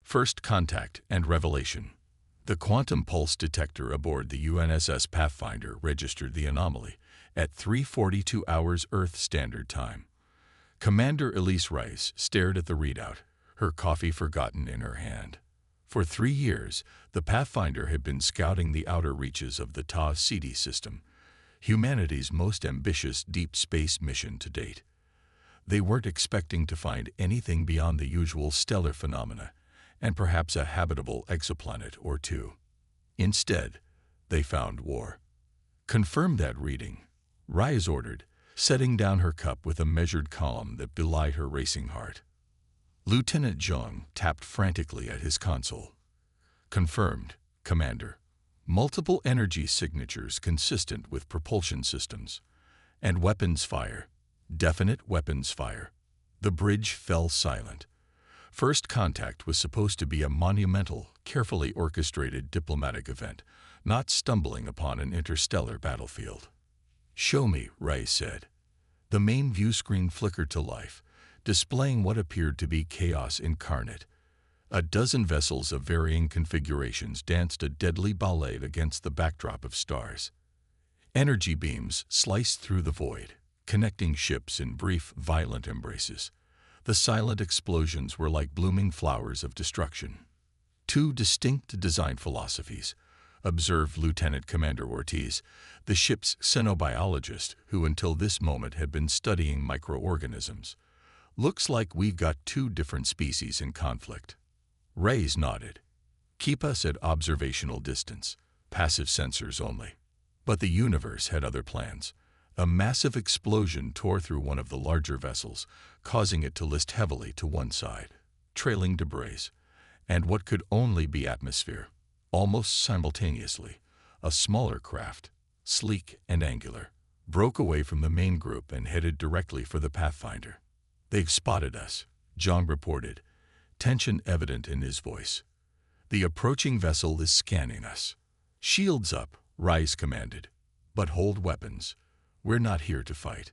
First Contact and Revelation. The quantum pulse detector aboard the UNSS Pathfinder registered the anomaly at 3:42 hours Earth Standard Time. Commander Elise Rice stared at the readout, her coffee forgotten in her hand. For 3 years, the Pathfinder had been scouting the outer reaches of the Tau-Ceti system, humanity's most ambitious deep space mission to date. They weren't expecting to find anything beyond the usual stellar phenomena, and perhaps a habitable exoplanet or two. Instead, they found war. Confirm that reading, Rise ordered, setting down her cup with a measured calm that belied her racing heart. Lieutenant Zhang tapped frantically at his console. Confirmed, Commander. Multiple energy signatures consistent with propulsion systems. And weapons fire. Definite weapons fire. The bridge fell silent. First Contact was supposed to be a monumental, carefully orchestrated diplomatic event, not stumbling upon an interstellar battlefield. Show me, Rice said. The main view screen flickered to life, displaying what appeared to be chaos incarnate. A dozen vessels of varying configurations danced a deadly ballet against the backdrop of stars. Energy beams sliced through the void, connecting ships in brief, violent embraces. The silent explosions were like blooming flowers of destruction. Two distinct design philosophies, observed Lieutenant Commander Ortiz, the ship's xenobiologist who until this moment had been studying microorganisms. Looks like we've got two different species in conflict. Reyes nodded. Keep us at observational distance, passive sensors only. But the universe had other plans. A massive explosion tore through one of the larger vessels, causing it to list heavily to one side, trailing debris, and what could only be atmosphere. Almost simultaneously, a smaller craft, sleek and angular, broke away from the main group and headed directly for the Pathfinder. They've spotted us, Zhang reported, tension evident in his voice. The approaching vessel is scanning us. Shields up, Rice commanded, but hold weapons. We're not here to fight.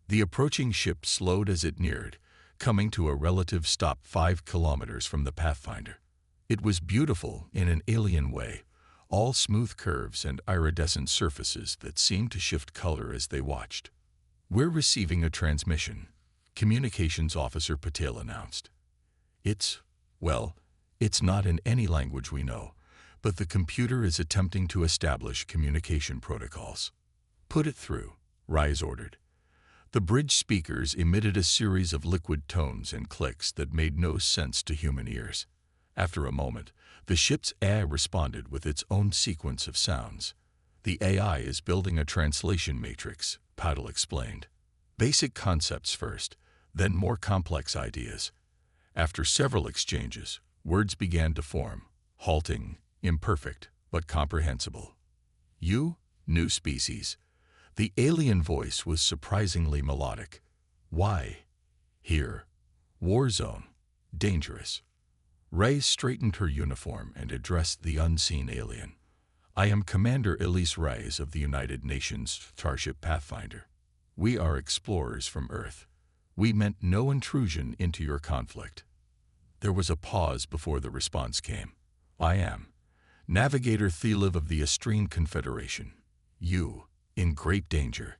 The approaching ship slowed as it neared, coming to a relative stop 5 kilometers from the Pathfinder. It was beautiful in an alien way, all smooth curves and iridescent surfaces that seemed to shift color as they watched. We're receiving a transmission, Communications Officer Patel announced. It's not in any language we know, but the computer is attempting to establish communication protocols. Put it through, Rise ordered. The bridge speakers emitted a series of liquid tones and clicks that made no sense to human ears. After a moment, the ship's AI responded with its own sequence of sounds. The AI is building a translation matrix, Patel explained. Basic concepts first, then more complex ideas. After several exchanges, words began to form, halting, imperfect, but comprehensible. You, new species. The alien voice was surprisingly melodic. Why? Here. War zone. Dangerous. Ray straightened her uniform and addressed the unseen alien. I am Commander Elise Rice of the United Nations Starship Pathfinder. We are explorers from Earth. We meant no intrusion into your conflict. There was a pause before the response came. I am Navigator Theliv of the Astrine Confederation. You, in great danger.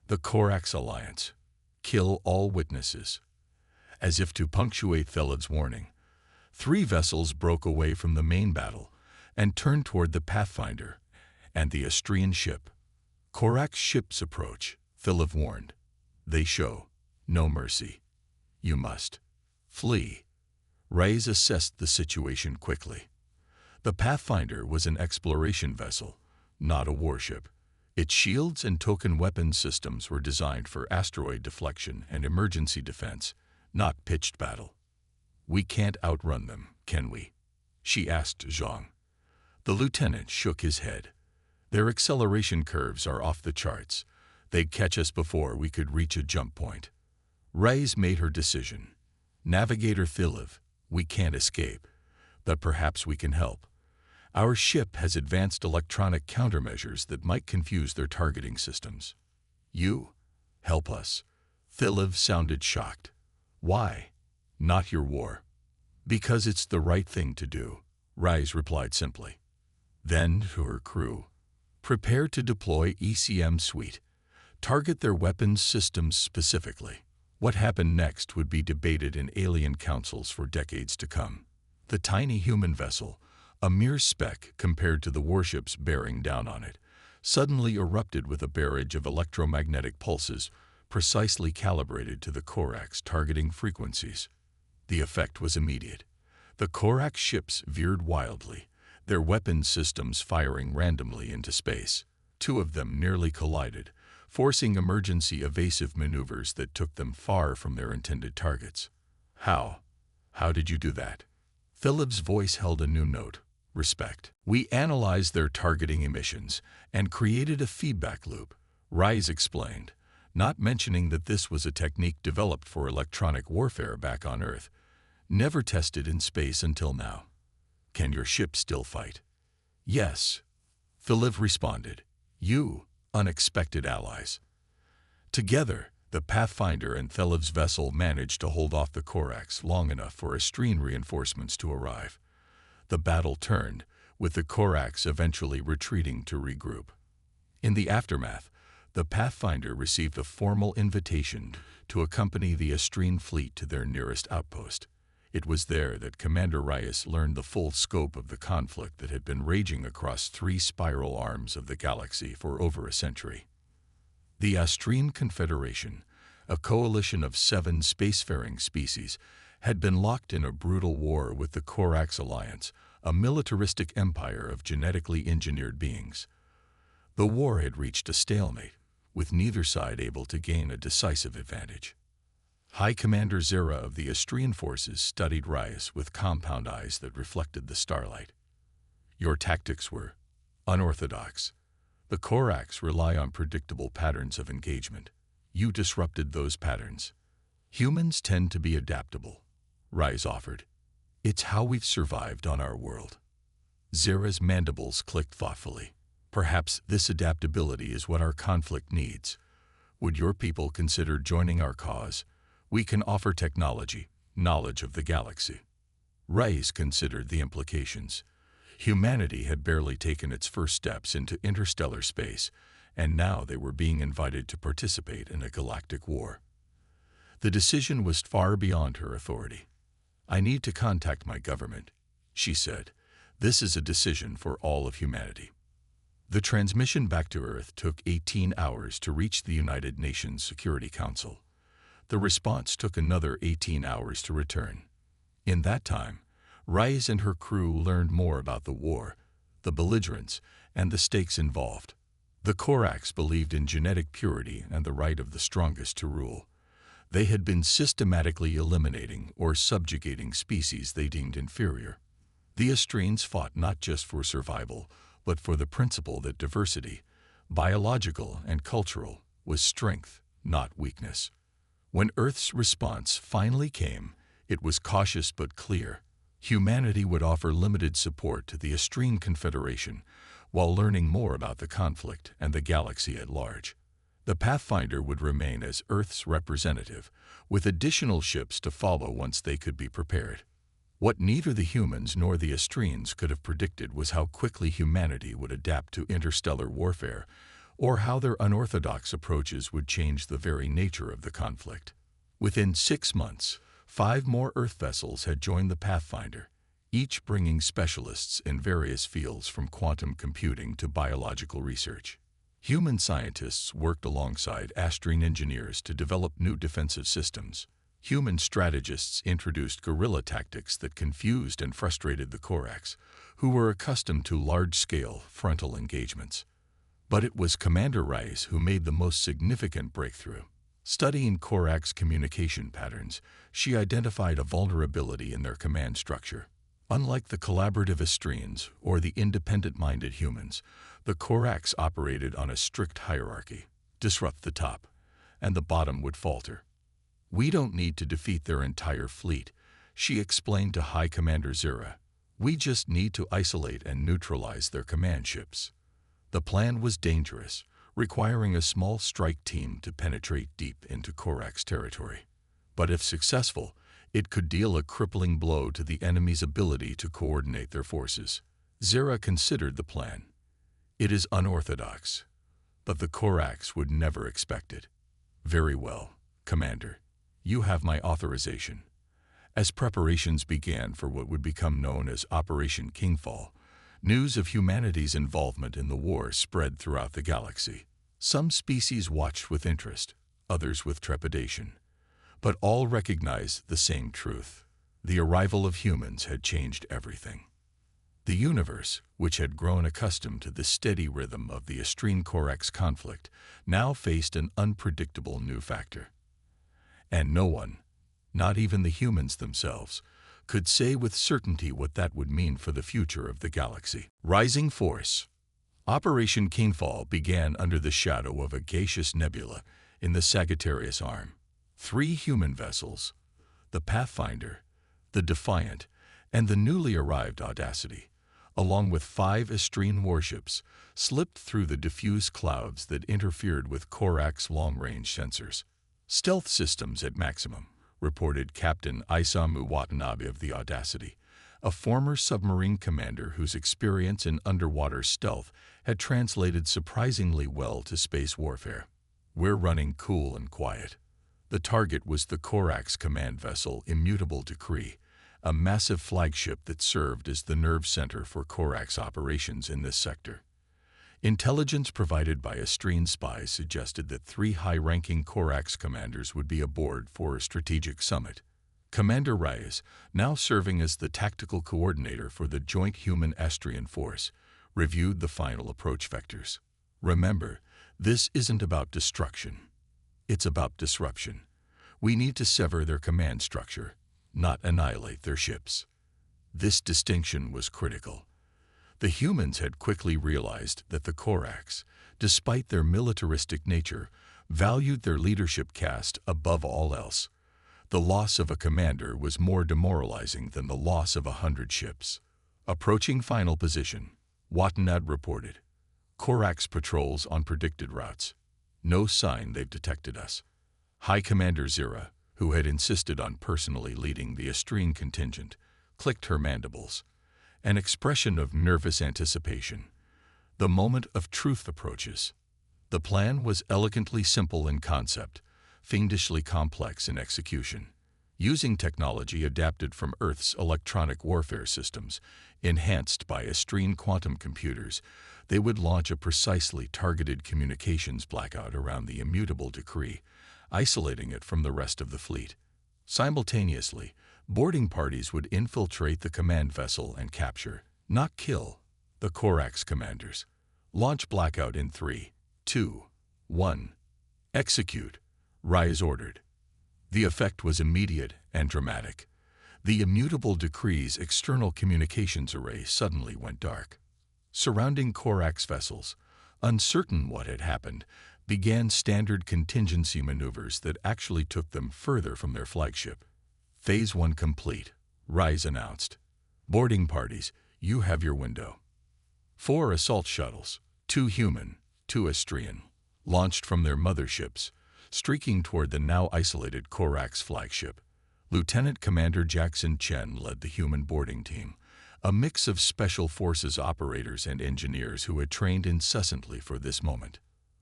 The Corax Alliance. Kill all witnesses. As if to punctuate Theliv's warning, 3 vessels broke away from the main battle and turned toward the Pathfinder and the Astrian ship. Corax ships approach, Theliv warned. They show no mercy. You must flee. Reyes assessed the situation quickly. The Pathfinder was an exploration vessel, not a warship. Its shields and token weapon systems were designed for asteroid deflection and emergency defense, not pitched battle. We can't outrun them, can we? She asked Zhang. The lieutenant shook his head. Their acceleration curves are off the charts. They'd catch us before we could reach a jump point. Reyes made her decision. Navigator Theliv, we can't escape, but perhaps we can help. Our ship has advanced electronic countermeasures that might confuse their targeting systems. You? Help us. Theliv sounded shocked. Why? Not your war. Because it's the right thing to do, Rise replied simply. Then, to her crew, prepare to deploy ECM Suite. Target their weapons systems specifically. What happened next would be debated in alien councils for decades to come. The tiny human vessel, a mere speck compared to the warships bearing down on it, suddenly erupted with a barrage of electromagnetic pulses precisely calibrated to the Corax targeting frequencies. The effect was immediate. The Corax ships veered wildly, their weapons systems firing randomly into space. Two of them nearly collided, forcing emergency evasive maneuvers that took them far from their intended targets. How? How did you do that? Philip's voice held a new note: respect. We analyzed their targeting emissions and created a feedback loop, Rise explained, not mentioning that this was a technique developed for electronic warfare back on Earth, never tested in space until now. Can your ship still fight? Yes, Philip responded. You, unexpected allies. Together, the Pathfinder and Thelev's vessel managed to hold off the Corax long enough for Astrine reinforcements to arrive. The battle turned, with the Corax eventually retreating to regroup. In the aftermath, the Pathfinder received a formal invitation to accompany the Astrine fleet to their nearest outpost. It was there that Commander Reyes learned the full scope of the conflict that had been raging across 3 spiral arms of the galaxy for over a century. The Astrine Confederation, a coalition of 7 spacefaring species, had been locked in a brutal war with the Corax Alliance, a militaristic empire of genetically engineered beings. The war had reached a stalemate, with neither side able to gain a decisive advantage. High Commander Zera of the Astrian forces studied Reyes with compound eyes that reflected the starlight. Your tactics were unorthodox. The Corax rely on predictable patterns of engagement. You disrupted those patterns. Humans tend to be adaptable, Reyes offered. It's how we've survived on our world. Zera's mandibles clicked thoughtfully. Perhaps this adaptability is what our conflict needs. Would your people consider joining our cause? We can offer technology, knowledge of the galaxy. Reyes considered the implications. Humanity had barely taken its first steps into interstellar space, and now they were being invited to participate in a galactic war. The decision was far beyond her authority. I need to contact my government, she said. This is a decision for all of humanity. The transmission back to Earth took 18 hours to reach the United Nations Security Council. The response took another 18 hours to return. In that time, Reyes and her crew learned more about the war, the belligerents, and the stakes involved. The Corax believed in genetic purity and the right of the strongest to rule. They had been systematically eliminating or subjugating species they deemed inferior. The Astrines fought not just for survival, but for the principle that diversity, biological and cultural, was strength, not weakness. When Earth's response finally came, it was cautious but clear. Humanity would offer limited support to the Astrine Confederation while learning more about the conflict and the galaxy at large. The Pathfinder would remain as Earth's representative, with additional ships to follow once they could be prepared. What neither the humans nor the Astrines could have predicted was how quickly humanity would adapt to interstellar warfare, or how their unorthodox approaches would change the very nature of the conflict. Within 6 months, 5 more Earth vessels had joined the Pathfinder, each bringing specialists in various fields from quantum computing to biological research. Human scientists worked alongside Astrine engineers to develop new defensive systems. Human strategists introduced guerrilla tactics that confused and frustrated the Corax, who were accustomed to large-scale frontal engagements. But it was Commander Reyes who made the most significant breakthrough. Studying Corax communication patterns, she identified a vulnerability in their command structure. Unlike the collaborative Astrines or the independent-minded humans, the Corax operated on a strict hierarchy. Disrupt the top, and the bottom would falter. We don't need to defeat their entire fleet, she explained to High Commander Zera. We just need to isolate and neutralize their command ships. The plan was dangerous, requiring a small strike team to penetrate deep into Corax territory. But if successful, It could deal a crippling blow to the enemy's ability to coordinate their forces. Zera considered the plan. It is unorthodox, but the Corax would never expect it. Very well, Commander. You have my authorization. As preparations began for what would become known as Operation Kingfall, news of humanity's involvement in the war spread throughout the galaxy. Some species watched with interest, others with trepidation, but all recognized the same truth. The arrival of humans had changed everything. The universe, which had grown accustomed to the steady rhythm of the Astrine-Corax conflict, now faced an unpredictable new factor. And no one, not even the humans themselves, could say with certainty what that would mean for the future of the galaxy. Rising Force. Operation Kingfall began under the shadow of a gaseous nebula in the Sagittarius Arm. 3 human vessels, the Pathfinder, the Defiant, and the newly arrived Audacity, along with 5 Astrine warships, slipped through the diffuse clouds that interfered with Corax long-range sensors. Stealth systems at maximum, reported Captain Isamu Watanabe of the Audacity, a former submarine commander whose experience in underwater stealth had translated surprisingly well to space warfare. We're running cool and quiet. The target was the Corax command vessel Immutable Decree, a massive flagship that served as the nerve center for Corax operations in this sector. Intelligence provided by Astrine spies suggested that 3 high-ranking Corax commanders would be aboard for a strategic summit. Commander Reyes, now serving as the tactical coordinator for the joint human-Astrian force, reviewed the final approach vectors. Remember, this isn't about destruction. It's about disruption. We need to sever their command structure, not annihilate their ships. This distinction was critical. The humans had quickly realized that the Corax, despite their militaristic nature, valued their leadership caste above all else. The loss of a commander was more demoralizing than the loss of 100 ships. Approaching final position, Watanabe reported. Corax patrols on predicted routes. No sign they've detected us. High Commander Zera, who had insisted on personally leading the Astrine contingent, clicked her mandibles. An expression of nervous anticipation. The moment of truth approaches. The plan was elegantly simple in concept, fiendishly complex in execution. Using technology adapted from Earth's electronic warfare systems, enhanced by Astrine quantum computers, they would launch a precisely targeted communications blackout around the Immutable Decree, isolating it from the rest of the fleet. Simultaneously, boarding parties would infiltrate the command vessel and capture, not kill, the Corax commanders. Launch blackout in 3, 2, 1. Execute, Reyes ordered. The effect was immediate and dramatic. The Immutable Decree's external communications array suddenly went dark. Surrounding Corax vessels, uncertain what had happened, began standard contingency maneuvers that actually took them further from their flagship. Phase 1 complete, Reyes announced. Boarding parties, you have your window. 4 assault shuttles, 2 human, 2 Astrian, launched from their motherships, streaking toward the now isolated Corax flagship. Lieutenant Commander Jackson Chen led the human boarding team, a mix of special forces operators and engineers who had trained incessantly for this moment.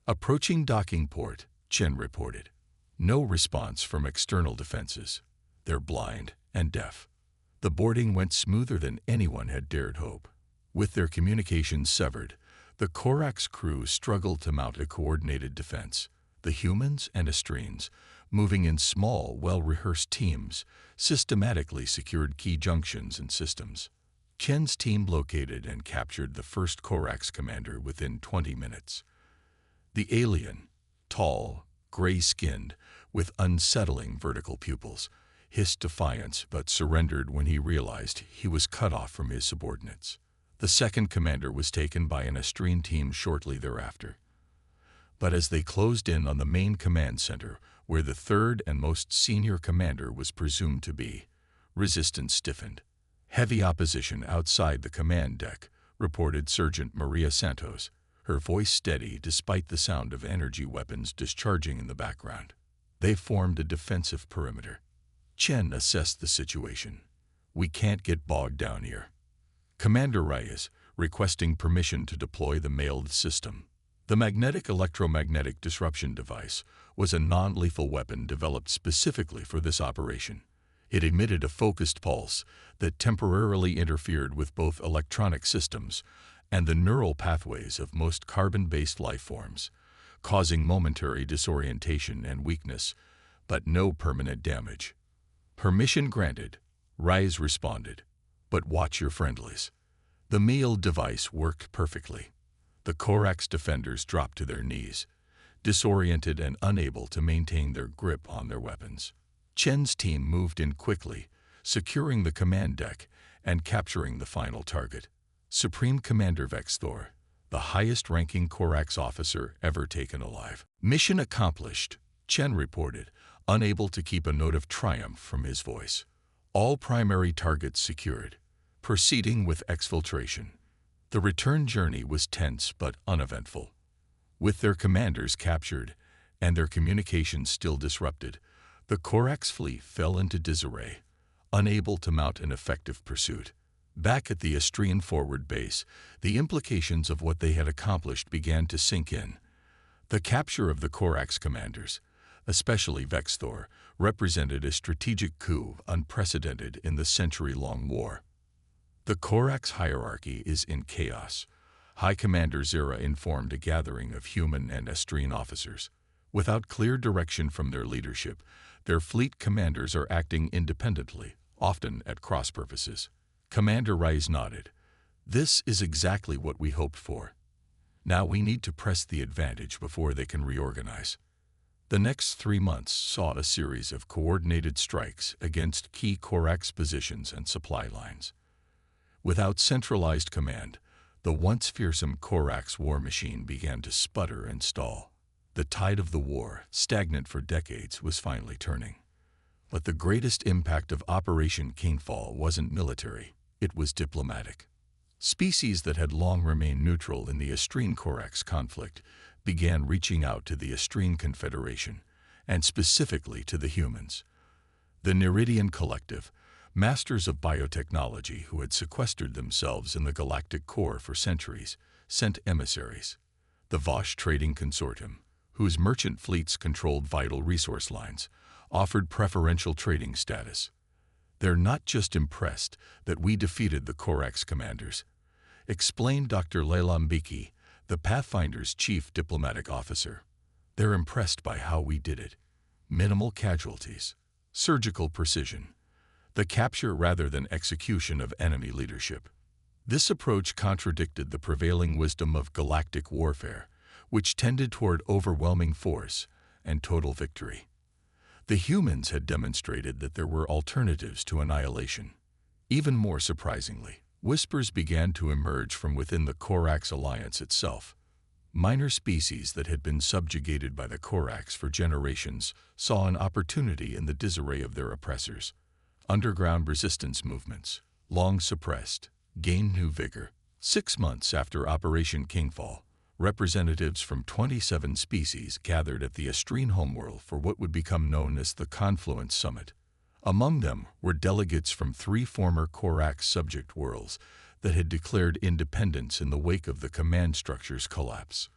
Approaching docking port, Chen reported. No response from external defenses. They're blind and deaf. The boarding went smoother than anyone had dared hope. With their communications severed, the Corax crew struggled to mount a coordinated defense. The humans and Astrines, moving in small, well-rehearsed teams, systematically secured key junctions and systems. Chen's team located and captured the first Corax commander within 20 minutes. The alien, tall, gray-skinned, with unsettling vertical pupils, hissed defiance but surrendered when he realized he was cut off from his subordinates. The second commander was taken by an Astrine team shortly thereafter. But as they closed in on the main command center, where the third and most senior commander was presumed to be, resistance stiffened. Heavy opposition outside the command deck, reported Sergeant Maria Santos, her voice steady despite the sound of energy weapons discharging in the background. They formed a defensive perimeter. Chen assessed the situation. "We can't get bogged down here." Commander Reyes, requesting permission to deploy the mailed system. The magnetic electromagnetic disruption device was a non-lethal weapon developed specifically for this operation. It emitted a focused pulse that temporarily interfered with both electronic systems and the neural pathways of most carbon-based life forms, causing momentary disorientation and weakness, but no permanent damage. "Permission granted," Reyes responded. "But watch your friendlies." The mailed device worked perfectly. The Corax defenders dropped to their knees, disoriented and unable to maintain their grip on their weapons. Chen's team moved in quickly, securing the command deck and capturing the final target. Supreme Commander Vexthor, the highest-ranking Corax officer ever taken alive. "Mission accomplished," Chen reported, unable to keep a note of triumph from his voice. "All primary targets secured. Proceeding with exfiltration." The return journey was tense but uneventful. With their commanders captured and their communications still disrupted, the Corax fleet fell into disarray, unable to mount an effective pursuit. Back at the Astrian forward base, the implications of what they had accomplished began to sink in. The capture of the Corax commanders, especially Vexthor, represented a strategic coup unprecedented in the century-long war. The Corax hierarchy is in chaos. High Commander Zera informed a gathering of human and Astrian officers. Without clear direction from their leadership, their fleet commanders are acting independently, often at cross purposes. Commander Reyes nodded. "This is exactly what we hoped for. Now we need to press the advantage before they can reorganize." The next 3 months saw a series of coordinated strikes against key Corax positions and supply lines. Without centralized command, the once fearsome Corax war machine began to sputter and stall. The tide of the war, stagnant for decades, was finally turning. But the greatest impact of Operation Kingfall wasn't military, it was diplomatic. Species that had long remained neutral in the Astrian Corax conflict began reaching out to the Astrian Confederation, and specifically to the humans. The Neridian Collective, masters of biotechnology who had sequestered themselves in the galactic core for centuries, sent emissaries. The Vosh Trading Consortium, whose merchant fleets controlled vital resource lines, offered preferential trading status. "They're not just impressed that we defeated the Corax commanders," explained Dr. Leila Mbeki, the Pathfinder's chief diplomatic officer. "They're impressed by how we did it. Minimal casualties, surgical precision, the capture rather than execution of enemy leadership." This approach contradicted the prevailing wisdom of galactic warfare, which tended toward overwhelming force and total victory. The humans had demonstrated that there were alternatives to annihilation. Even more surprisingly, whispers began to emerge from within the Corax alliance itself. Minor species that had been subjugated by the Corax for generations saw an opportunity in the disarray of their oppressors. Underground resistance movements, long suppressed, gained new vigor. 6 months after Operation Kingfall, representatives from 27 species gathered at the Astrian homeworld for what would become known as the Confluence Summit. Among them were delegates from 3 former Corax subject worlds that had declared independence in the wake of the command structure's collapse.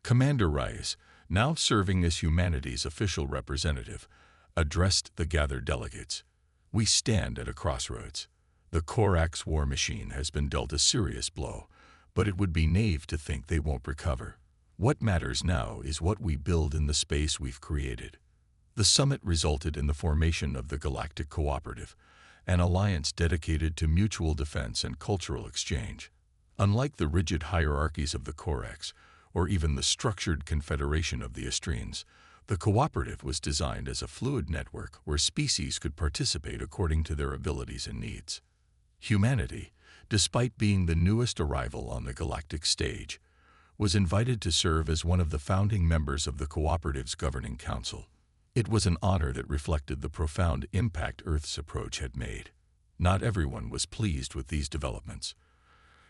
Commander Reyes, now serving as humanity's official representative, addressed the gathered delegates. "We stand at a crossroads. The Corax war machine has been dealt a serious blow, but it would be naive to think they won't recover. What matters now is what we build in the space we've created." The summit resulted in the formation of the Galactic Cooperative, an alliance dedicated to mutual defense and cultural exchange. Unlike the rigid hierarchies of the Corax, or even the structured confederation of the Astrians, the cooperative was designed as a fluid network where species could participate according to their abilities and needs. Humanity, despite being the newest arrival on the galactic stage, was invited to serve as one of the founding members of the cooperative's governing council. It was an honor that reflected the profound impact Earth's approach had made. Not everyone was pleased with these developments.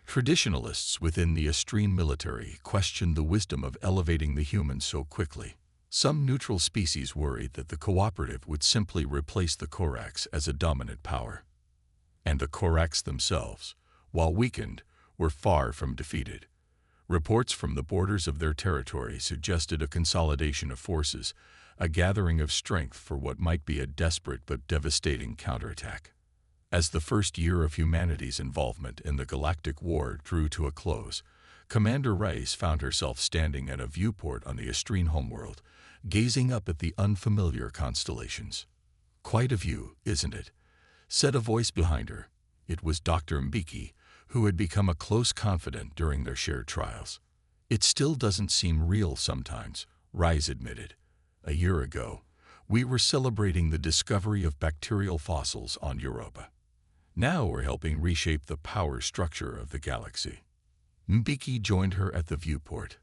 Traditionalists within the Astrian military questioned the wisdom of elevating the humans so quickly. Some neutral species worried that the cooperative would simply replace the Corax as a dominant power. And the Corax themselves, while weakened, were far from defeated. Reports from the borders of their territory suggested a consolidation of forces, a gathering of strength for what might be a desperate but devastating counterattack. As the first year of humanity's involvement in the Galactic War drew to a close, Commander Rice found herself standing at a viewport on the Astrine homeworld, gazing up at the unfamiliar constellations. "Quite a view, isn't it?" said a voice behind her. It was Dr. Mbiki, who had become a close confidant during their shared trials. "It still doesn't seem real sometimes," Rice admitted. "A year ago, we were celebrating the discovery of bacterial fossils on Europa. Now we're helping reshape the power structure of the galaxy." Mbiki joined her at the viewport.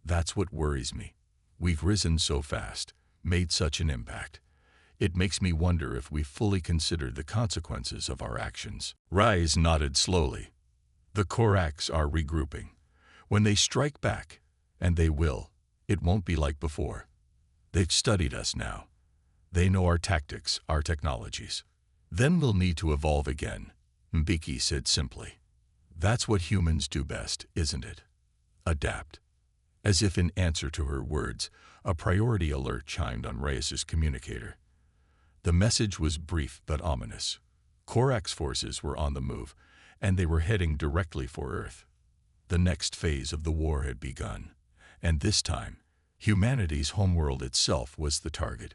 "That's what worries me. We've risen so fast, made such an impact. It makes me wonder if we fully considered the consequences of our actions." Rice nodded slowly. "The Corax are regrouping. When they strike back, and they will, it won't be like before. They've studied us now. They know our tactics, our technologies. Then we'll need to evolve again," Mbiki said simply. "That's what humans do best, isn't it? Adapt." As if in answer to her words, a priority alert chimed on Reyes's communicator. The message was brief but ominous. Corax forces were on the move, and they were heading directly for Earth. The next phase of the war had begun, and this time, humanity's homeworld itself was the target.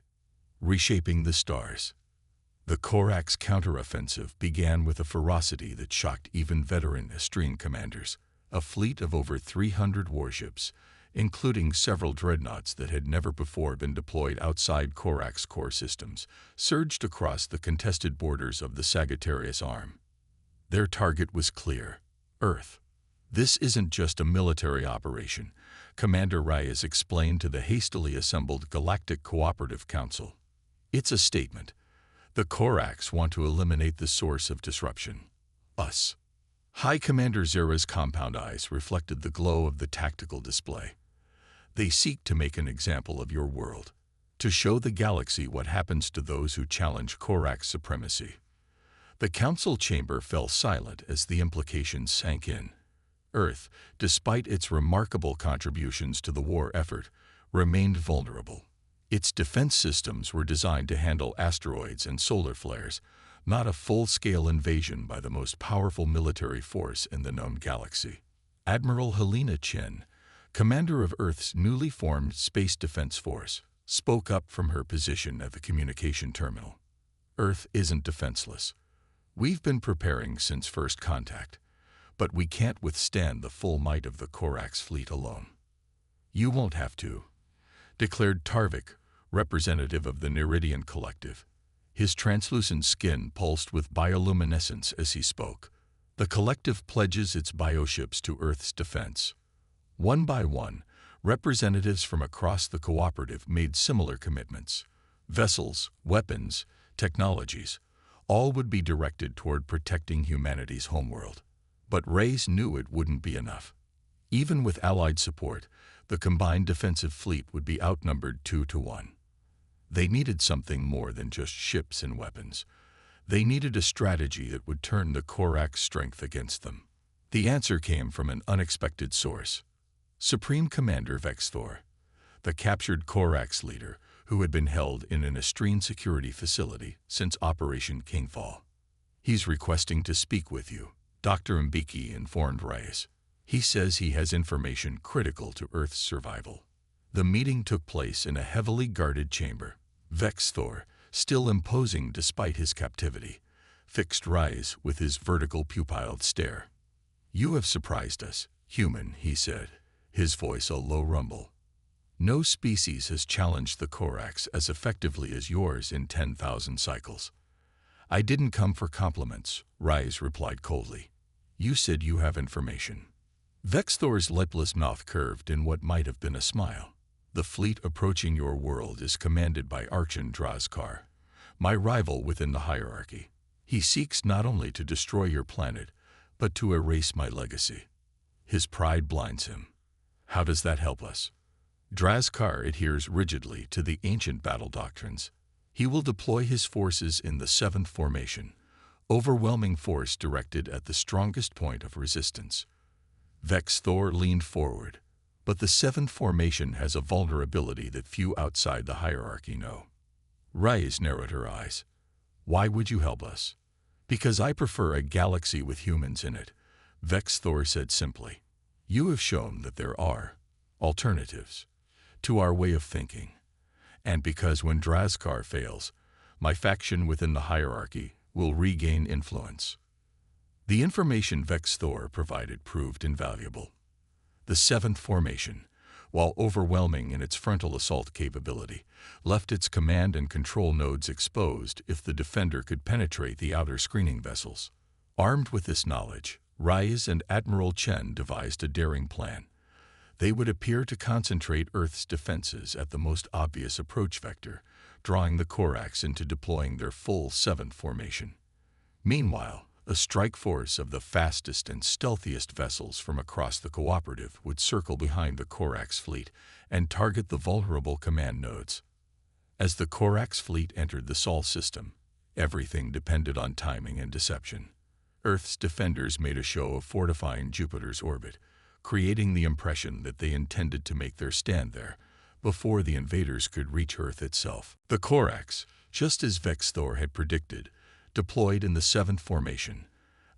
Reshaping the stars. The Corax counteroffensive began with a ferocity that shocked even veteran Astrine commanders. A fleet of over 300 warships, including several dreadnoughts that had never before been deployed outside Corax core systems, surged across the contested borders of the Sagittarius Arm. Their target was clear: Earth. "This isn't just a military operation," Commander Reyes explained to the hastily assembled Galactic Cooperative Council. "It's a statement. The Corax want to eliminate the source of disruption: us." High Commander Zera's compound eyes reflected the glow of the tactical display. "They seek to make an example of your world, to show the galaxy what happens to those who challenge Corax supremacy." The council chamber fell silent as the implications sank in. Earth, despite its remarkable contributions to the war effort, remained vulnerable. Its defense systems were designed to handle asteroids and solar flares, not a full-scale invasion by the most powerful military force in the known galaxy. Admiral Helena Chin, commander of Earth's newly formed Space Defense Force, spoke up from her position at the communication terminal. "Earth isn't defenseless. We've been preparing since first contact, but we can't withstand the full might of the Corax fleet alone." "You won't have to," declared Tarvik, representative of the Neridian Collective. His translucent skin pulsed with bioluminescence as he spoke. "The Collective pledges its bioships to Earth's defense." One by one, representatives from across the cooperative made similar commitments. Vessels, weapons, technologies, all would be directed toward protecting humanity's homeworld. But Reyes knew it wouldn't be enough. Even with Allied support, the combined defensive fleet would be outnumbered 2-1. They needed something more than just ships and weapons. They needed a strategy that would turn the Corax strength against them. The answer came from an unexpected source: Supreme Commander Vexthor, the captured Corax leader who had been held in an Astrine security facility since Operation Kingfall. "He's requesting to speak with you," Dr. Mbiki informed Reyes. "He says he has information critical to Earth's survival." The meeting took place in a heavily guarded chamber. Vexthor, still imposing despite his captivity, fixed Reyes with his vertical pupilled stare. "You have surprised us, human," he said, his voice a low rumble. "No species has challenged the Corax as effectively as yours in 10,000 cycles." "I didn't come for compliments," Reyes replied coldly. "You said you have information." Vexthor's lipless mouth curved in what might have been a smile. "The fleet approaching your world is commanded by Archon Draskar, my rival within the hierarchy. He seeks not only to destroy your planet, but to erase my legacy." His pride blinds him. "How does that help us?" Drazkar adheres rigidly to the ancient battle doctrines. He will deploy his forces in the seventh formation, overwhelming force directed at the strongest point of resistance. Vex Thor leaned forward, but the seventh formation has a vulnerability that few outside the hierarchy know. Rise narrowed her eyes. Why would you help us? Because I prefer a galaxy with humans in it, Vex Thor said simply. You have shown that there are alternatives to our way of thinking. And because when Drazkar fails, my faction within the hierarchy will regain influence. The information Vex Thor provided proved invaluable. The seventh formation, while overwhelming in its frontal assault capability, left its command and control nodes exposed if the defender could penetrate the outer screening vessels. Armed with this knowledge, Rais and Admiral Chen devised a daring plan. They would appear to concentrate Earth's defenses at the most obvious approach vector, drawing the Corax into deploying their full seventh formation. Meanwhile, a strike force of the fastest and stealthiest vessels from across the cooperative would circle behind the Corax fleet and target the vulnerable command nodes. As the Corax fleet entered the Sol system, everything depended on timing and deception. Earth's defenders made a show of fortifying Jupiter's orbit, creating the impression that they intended to make their stand there before the invaders could reach Earth itself. The Corax, just as Vex Thor had predicted, deployed in the seventh formation,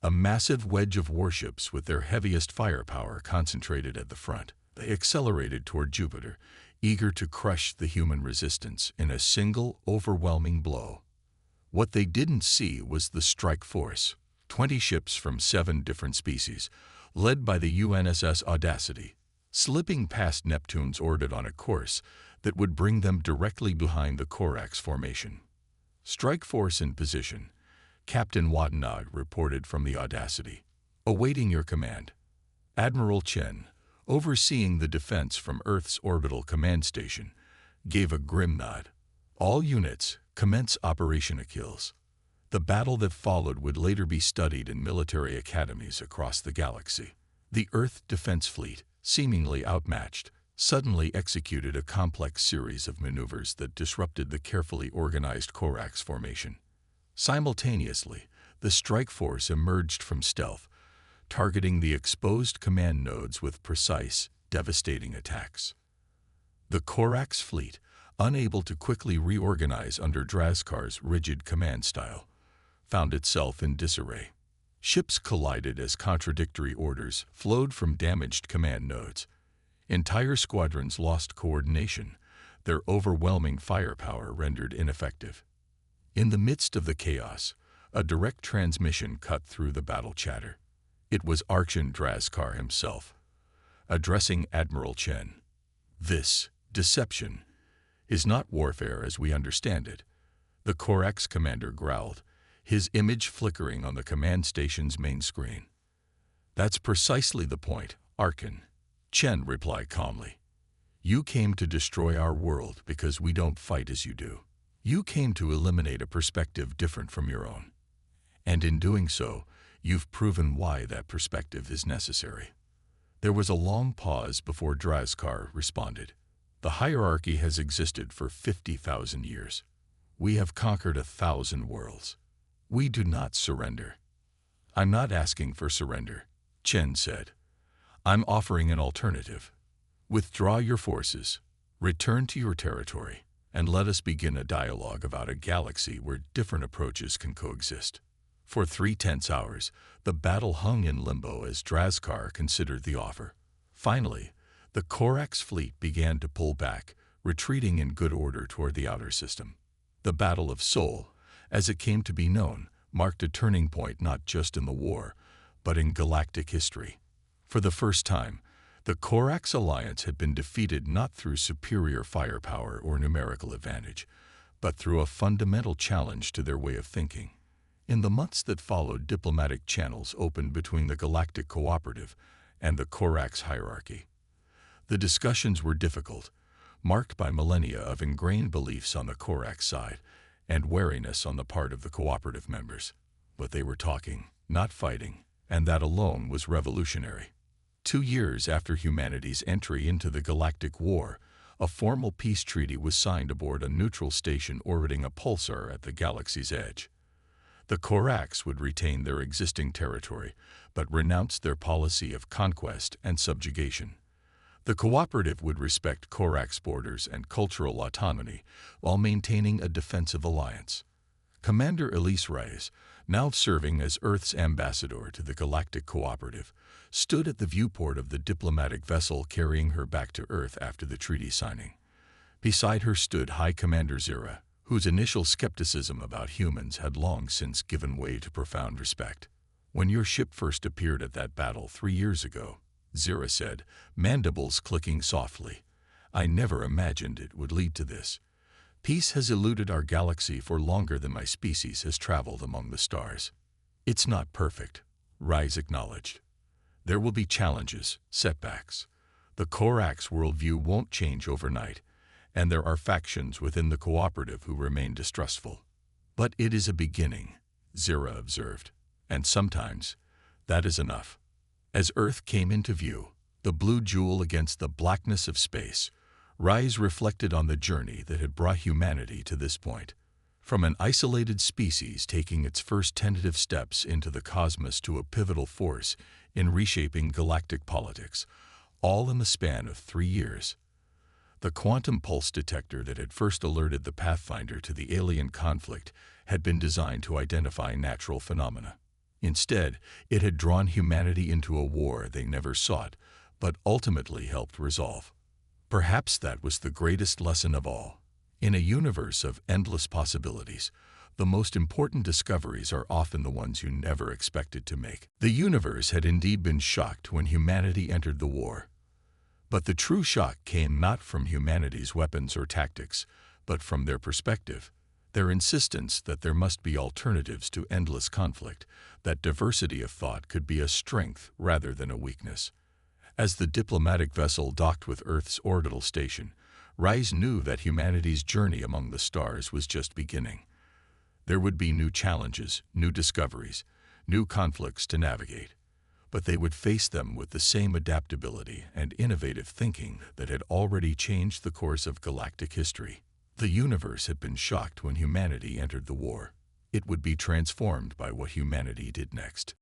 a massive wedge of warships with their heaviest firepower concentrated at the front. They accelerated toward Jupiter, eager to crush the human resistance in a single, overwhelming blow. What they didn't see was the strike force, 20 ships from 7 different species, led by the UNSS Audacity, slipping past Neptune's orbit on a course that would bring them directly behind the Corax formation. Strike force in position, Captain Watanabe reported from the Audacity. Awaiting your command. Admiral Chen, overseeing the defense from Earth's orbital command station, gave a grim nod. All units, commence Operation Achilles. The battle that followed would later be studied in military academies across the galaxy. The Earth Defense Fleet, seemingly outmatched, suddenly executed a complex series of maneuvers that disrupted the carefully organized Corax formation. Simultaneously, the strike force emerged from stealth, targeting the exposed command nodes with precise, devastating attacks. The Corax fleet, unable to quickly reorganize under Drazkar's rigid command style, found itself in disarray. Ships collided as contradictory orders flowed from damaged command nodes. Entire squadrons lost coordination, their overwhelming firepower rendered ineffective. In the midst of the chaos, a direct transmission cut through the battle chatter. It was Archon Drazkar himself, addressing Admiral Chen. This deception is not warfare as we understand it, the Corax commander growled, his image flickering on the command station's main screen. That's precisely the point, Archon, Chen replied calmly. You came to destroy our world because we don't fight as you do. You came to eliminate a perspective different from your own. And in doing so, you've proven why that perspective is necessary. There was a long pause before Drazkar responded. The hierarchy has existed for 50,000 years. We have conquered 1,000 worlds. We do not surrender. I'm not asking for surrender, Chen said. I'm offering an alternative. Withdraw your forces, return to your territory, and let us begin a dialogue about a galaxy where different approaches can coexist. For 3 tense hours, the battle hung in limbo as Drazkar considered the offer. Finally, the Corax fleet began to pull back, retreating in good order toward the outer system. The Battle of Sol, as it came to be known, marked a turning point not just in the war, but in galactic history. For the first time, the Corax alliance had been defeated not through superior firepower or numerical advantage, but through a fundamental challenge to their way of thinking. In the months that followed, diplomatic channels opened between the Galactic Cooperative and the Corax hierarchy. The discussions were difficult, marked by millennia of ingrained beliefs on the Corax side and wariness on the part of the cooperative members. But they were talking, not fighting, and that alone was revolutionary. 2 years after humanity's entry into the Galactic War, a formal peace treaty was signed aboard a neutral station orbiting a pulsar at the galaxy's edge. The Corax would retain their existing territory, but renounce their policy of conquest and subjugation. The cooperative would respect Corax borders and cultural autonomy while maintaining a defensive alliance. Commander Elise Reyes, now serving as Earth's ambassador to the Galactic Cooperative, stood at the viewport of the diplomatic vessel carrying her back to Earth after the treaty signing. Beside her stood High Commander Zira, whose initial skepticism about humans had long since given way to profound respect. "When your ship first appeared at that battle 3 years ago," Zira said, mandibles clicking softly, "I never imagined it would lead to this. Peace has eluded our galaxy for longer than my species has traveled among the stars." "It's not perfect," Reyes acknowledged. "There will be challenges, setbacks. The Corax worldview won't change overnight, and there are factions within the cooperative who remain distrustful. But it is a beginning," Zira observed, "and sometimes that is enough." As Earth came into view, the blue jewel against the blackness of space, Reyes reflected on the journey that had brought humanity to this point. From an isolated species taking its first tentative steps into the cosmos to a pivotal force in reshaping galactic politics, all in the span of 3 years. The quantum pulse detector that had first alerted the Pathfinder to the alien conflict had been designed to identify natural phenomena. Instead, it had drawn humanity into a war they never sought, but ultimately helped resolve. Perhaps that was the greatest lesson of all. In a universe of endless possibilities, the most important discoveries are often the ones you never expected to make. The universe had indeed been shocked when humanity entered the war. But the true shock came not from humanity's weapons or tactics, but from their perspective, their insistence that there must be alternatives to endless conflict, that diversity of thought could be a strength rather than a weakness. As the diplomatic vessel docked with Earth's orbital station, Reyes knew that humanity's journey among the stars was just beginning. There would be new challenges, new discoveries, new conflicts to navigate. But they would face them with the same adaptability and innovative thinking that had already changed the course of galactic history. The universe had been shocked when humanity entered the war. It would be transformed by what humanity did next.